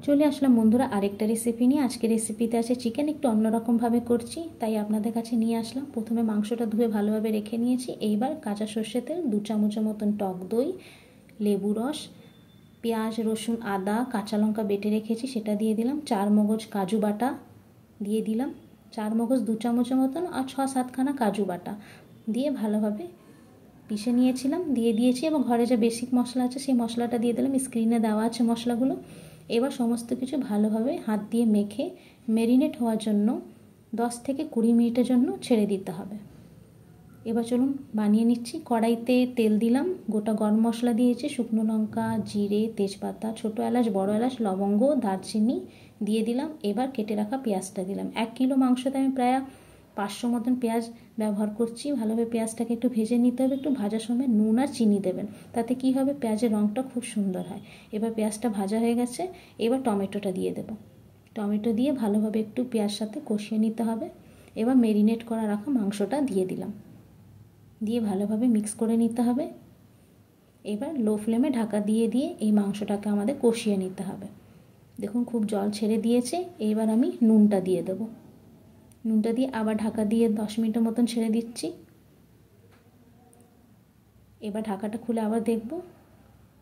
চলে আসলাম বন্ধুরা আরেকটা রেসিপি নিয়ে। আজকে রেসিপিতে আছে চিকেন, একটু অন্যরকমভাবে করছি তাই আপনাদের কাছে নিয়ে আসলাম। প্রথমে মাংসটা ধুয়ে ভালোভাবে রেখে নিয়েছি। এইবার কাঁচা সর্ষের তেল, 2 চামচের মতন টক দই, লেবু রস, পেঁয়াজ রসুন আদা কাঁচা লঙ্কা বেটে রেখেছি সেটা দিয়ে দিলাম। 4 মগজ কাজু বাটা দিয়ে দিলাম, 4 মগজ 2 চামচের মতন, আর 6-7খানা কাজু বাটা দিয়ে ভালোভাবে পিষে নিয়েছিলাম, দিয়ে দিয়েছি। এবং ঘরে যে বেসিক মশলা আছে সেই মশলাটা দিয়ে দিলাম, স্ক্রিনে দেওয়া আছে মশলাগুলো। এবার সমস্ত কিছু ভালোভাবে হাত দিয়ে মেখে ম্যারিনেট হওয়ার জন্য 10 থেকে 20 মিনিটের জন্য ছেড়ে দিতে হবে। এবার চলুন বানিয়ে নিচ্ছি। কড়াইতে তেল দিলাম, গোটা গরম মশলা দিয়েছি, শুকনো লঙ্কা, জিরে, তেজপাতা, ছোটো এলাচ, বড় এলাচ, লবঙ্গ, দারচিনি দিয়ে দিলাম। এবার কেটে রাখা পেঁয়াজটা দিলাম। 1 কিলো মাংসতে আমি প্রায় 500 মতন পেঁয়াজ ব্যবহার করছি। ভালোভাবে পেঁয়াজটাকে একটু ভেজে নিতে হবে। একটু ভাজার সময় নুন আর চিনি দেবেন, তাতে কি হবে পেঁয়াজের রঙটা খুব সুন্দর হয়। এবার পেঁয়াজটা ভাজা হয়ে গেছে, এবার টমেটোটা দিয়ে দেব। টমেটো দিয়ে ভালোভাবে একটু পেঁয়াজ সাথে কষিয়ে নিতে হবে। এবার ম্যারিনেট করা রাখা মাংসটা দিয়ে দিলাম, দিয়ে ভালোভাবে মিক্স করে নিতে হবে। এবার লো ফ্লেমে ঢাকা দিয়ে এই মাংসটাকে আমাদের কষিয়ে নিতে হবে। দেখুন খুব জল ছেড়ে দিয়েছে। এবার আমি নুনটা দিয়ে দেবো। নুনটা দিয়ে আবার ঢাকা দিয়ে 10 মিনিটের মতন ছেড়ে দিচ্ছি। এবার ঢাকাটা খুলে আবার দেখব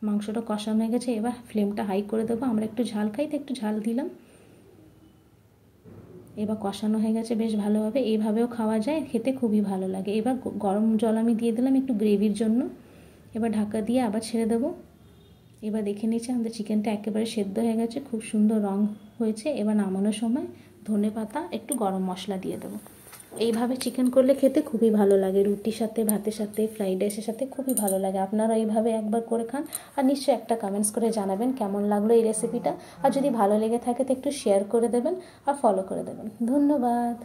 মাংসটা কষানো হয়ে গেছে। এবার ফ্লেমটা হাই করে দেবো। আমরা একটু ঝাল খাই তো একটু ঝাল দিলাম। এবার কষানো হয়ে গেছে বেশ ভালোভাবে। এইভাবেও খাওয়া যায়, খেতে খুবই ভালো লাগে। এবার গরম জল আমি দিয়ে দিলাম একটু গ্রেভির জন্য। এবার ঢাকা দিয়ে আবার ছেড়ে দেবো। এবার দেখে নিচ্ছি আমাদের চিকেনটা একেবারে সেদ্ধ হয়ে গেছে, খুব সুন্দর রং হয়েছে। এবার নামানোর সময় ধনেপাতা একটু গরম মশলা দিয়ে দেবো। এইভাবে চিকেন করলে খেতে খুবই ভালো লাগে, রুটির সাথে, ভাতের সাথে, ফ্রাইড রাইসের সাথে খুবই ভালো লাগে। আপনারা এইভাবে একবার করে খান, আর নিশ্চয়ই একটা কমেন্টস করে জানাবেন কেমন লাগলো এই রেসিপিটা। আর যদি ভালো লেগে থাকে তো একটু শেয়ার করে দেবেন আর ফলো করে দেবেন। ধন্যবাদ।